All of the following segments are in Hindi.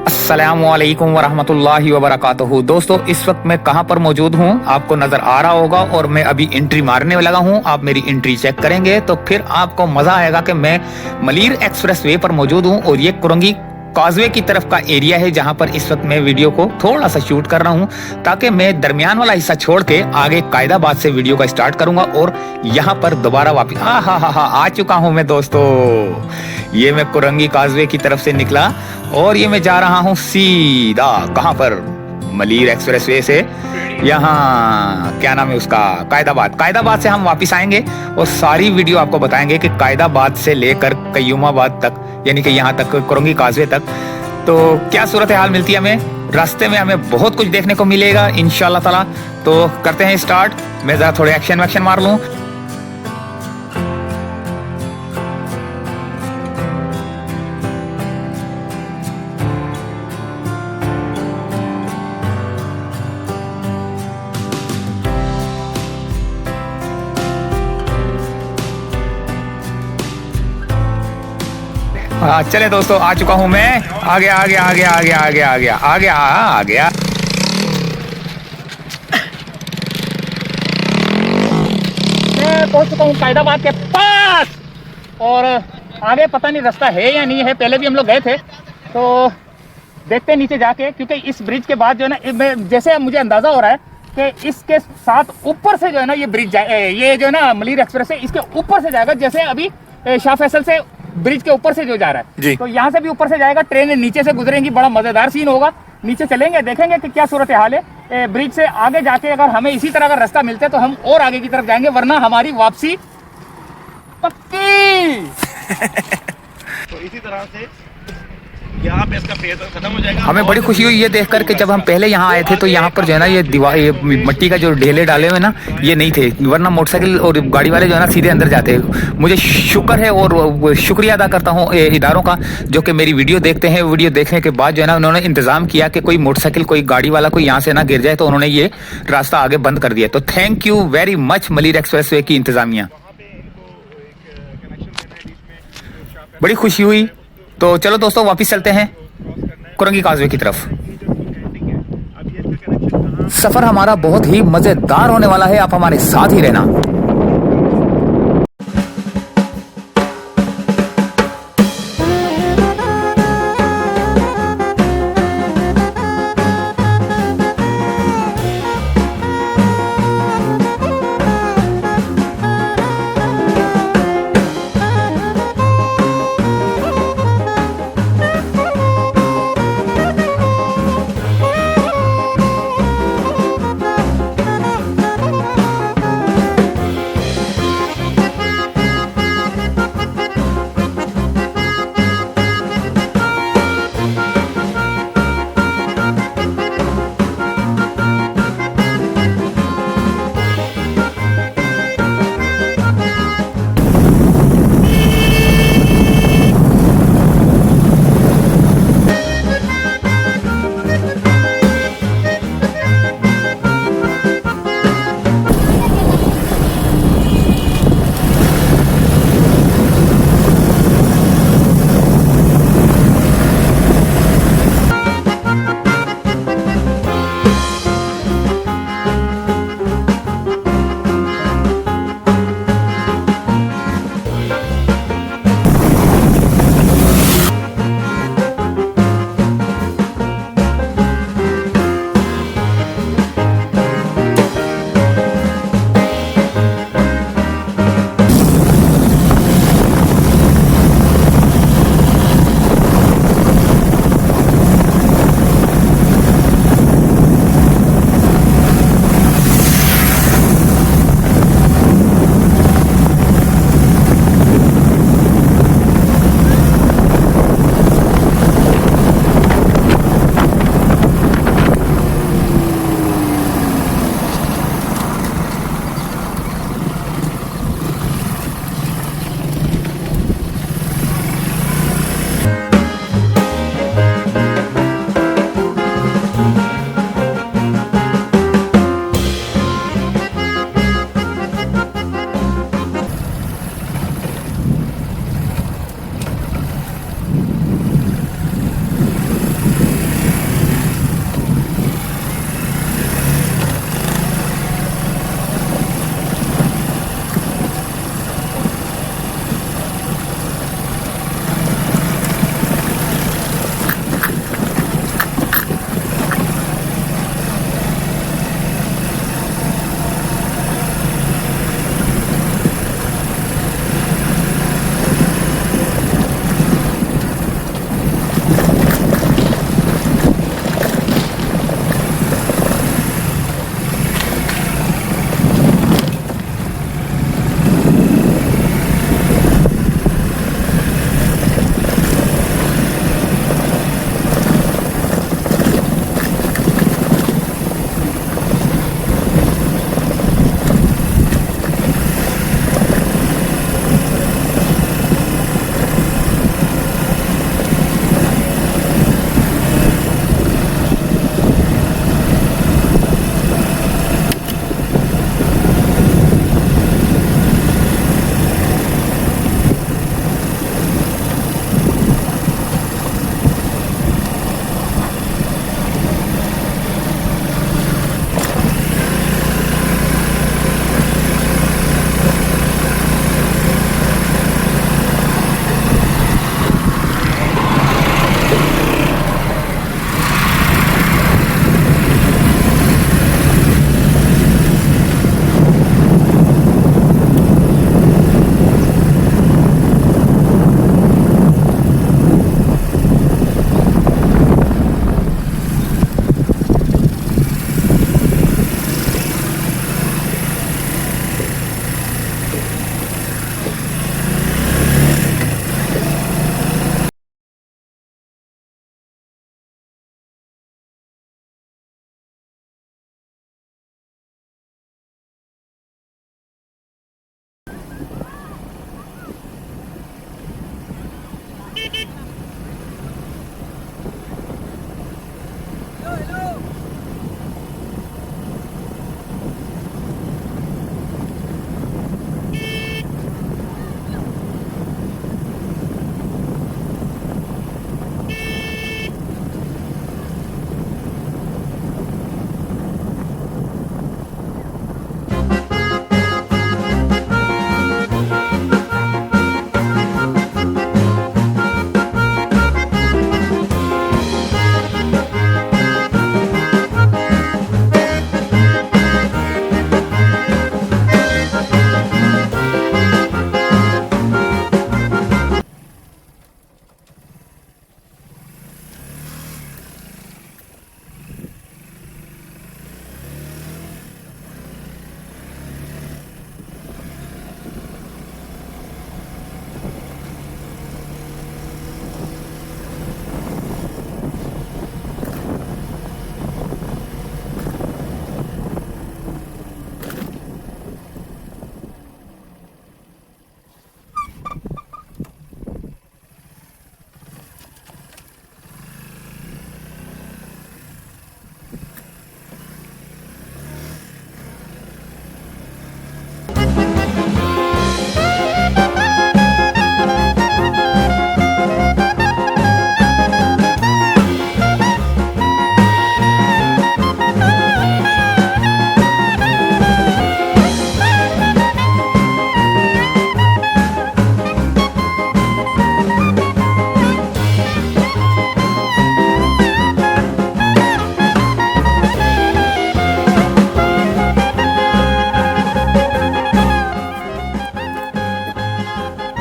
अस्सलामुअलैकुम वरहमतुल्लाहि वबरकातुहू। दोस्तों, इस वक्त मैं कहां पर मौजूद हूं आपको नजर आ रहा होगा और मैं अभी एंट्री मारने लगा हूं। आप मेरी एंट्री चेक करेंगे तो फिर आपको मजा आएगा कि मैं मलीर एक्सप्रेस वे पर मौजूद हूं और ये कुरंगी काजवे की तरफ का एरिया है जहां पर इस वक्त मैं वीडियो को थोड़ा सा शूट कर रहा हूं, ताकि मैं दरमियान वाला हिस्सा छोड़ के आगे कायदाबाद से वीडियो का स्टार्ट करूंगा और यहां पर दोबारा वापस आ चुका हूं मैं। दोस्तों, ये मैं कुरंगी काजवे की तरफ से निकला और ये मैं जा रहा हूं सीधा कहां पर, मलीर एक्सप्रेस वे से यहाँ क्या नाम है उसका, कायदाबाद से हम वापस आएंगे और सारी वीडियो आपको बताएंगे कि कायदाबाद से लेकर कयूमाबाद तक, यानी कि यहाँ तक कुरंगी काजवे तक तो क्या सूरत हाल मिलती है हमें। रास्ते में हमें बहुत कुछ देखने को मिलेगा इंशाल्लाह ताला। तो करते हैं स्टार्ट। मैं जरा थोड़े एक्शन मार लूं। चले दोस्तों, आ चुका हूं मैं। आ गया। मैं पहुंच चुका हूं कायदाबाद के पास और आगे पता नहीं रास्ता है या नहीं है। पहले भी हम लोग गए थे तो देखते हैं नीचे जाके, क्योंकि इस ब्रिज के बाद जो है ना, जैसे मुझे अंदाजा हो रहा है कि इसके साथ ऊपर से जो है ना ये ब्रिज ये जो है ना मलीर एक्सप्रेस है, इसके ऊपर से जाएगा। जैसे अभी शाह फैसल से ब्रिज के ऊपर से जो जा रहा है, तो यहाँ से भी ऊपर से जाएगा। ट्रेन नीचे से गुजरेंगी, बड़ा मजेदार सीन होगा। नीचे चलेंगे, देखेंगे कि क्या सूरत हाल है। ब्रिज से आगे जाके अगर हमें इसी तरह का रास्ता मिलता है तो हम और आगे की तरफ जाएंगे, वरना हमारी वापसी पक्की। तो इसी तरह से यहाँ पे इसका फेज खत्म हो जाएगा। हमें बड़ी खुशी हुई ये देखकर कि जब हम पहले यहाँ आए थे तो यहाँ पर जो है ना ये दीवार, ये मिट्टी का जो ढेले डाले हुए ना, ये नहीं थे, वरना मोटरसाइकिल और गाड़ी वाले जो है ना सीधे अंदर जाते। मुझे शुक्र है और शुक्रिया अदा करता हूँ इदारों का जो कि मेरी वीडियो देखते हैं। वीडियो देखने के बाद जो है ना उन्होंने इंतजाम किया कि कोई मोटरसाइकिल, कोई गाड़ी वाला कोई यहाँ से ना गिर जाए, तो उन्होंने ये रास्ता आगे बंद कर दिया। तो thank you very much Malir express way की इंतजामिया, बड़ी खुशी हुई। तो चलो दोस्तों, वापिस चलते हैं कुरंगी काजवे की तरफ। सफर हमारा बहुत ही मजेदार होने वाला है, आप हमारे साथ ही रहना।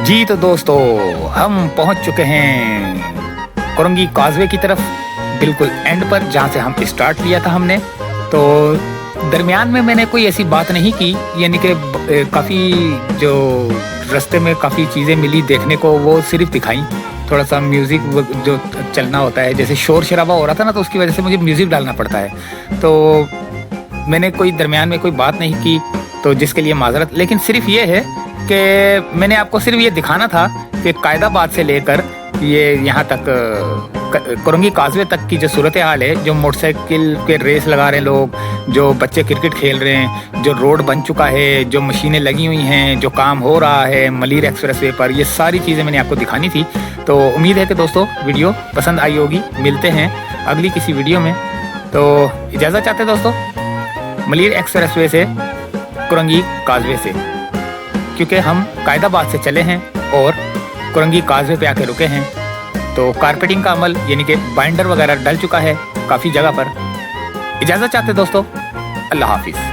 जी तो दोस्तों, हम पहुंच चुके हैं कोरंगी काजवे की तरफ, बिल्कुल एंड पर जहां से हम स्टार्ट लिया था हमने। तो दरमियान में मैंने कोई ऐसी बात नहीं की, यानी कि काफ़ी जो रास्ते में काफ़ी चीज़ें मिली देखने को, वो सिर्फ दिखाई। थोड़ा सा म्यूज़िक जो चलना होता है, जैसे शोर शराबा हो रहा था ना, तो उसकी वजह से मुझे म्यूज़िक डालना पड़ता है। तो मैंने कोई दरमियान में कोई बात नहीं की, तो जिसके लिए माजरत। लेकिन सिर्फ ये है कि मैंने आपको सिर्फ ये दिखाना था कि कायदाबाद से लेकर ये यहाँ तक कोरंगी काजवे तक की जो सूरत हाल है, जो मोटरसाइकिल के रेस लगा रहे हैं लोग, जो बच्चे क्रिकेट खेल रहे हैं, जो रोड बन चुका है, जो मशीनें लगी हुई हैं, जो काम हो रहा है मलीर एक्सप्रेसवे पर, ये सारी चीज़ें मैंने आपको दिखानी थी। तो उम्मीद है कि दोस्तों वीडियो पसंद आई होगी। मिलते हैं अगली किसी वीडियो में। तो इजाज़त चाहते दोस्तों मलीर एक्सप्रेसवे से, कोरंगी काजवे से, क्योंकि हम कायदाबाद से चले हैं और कोरंगी काजवे पे आके रुके हैं। तो कारपेटिंग का अमल यानी कि बाइंडर वगैरह डल चुका है काफ़ी जगह पर। इजाज़त चाहते दोस्तों, अल्लाह हाफिज़।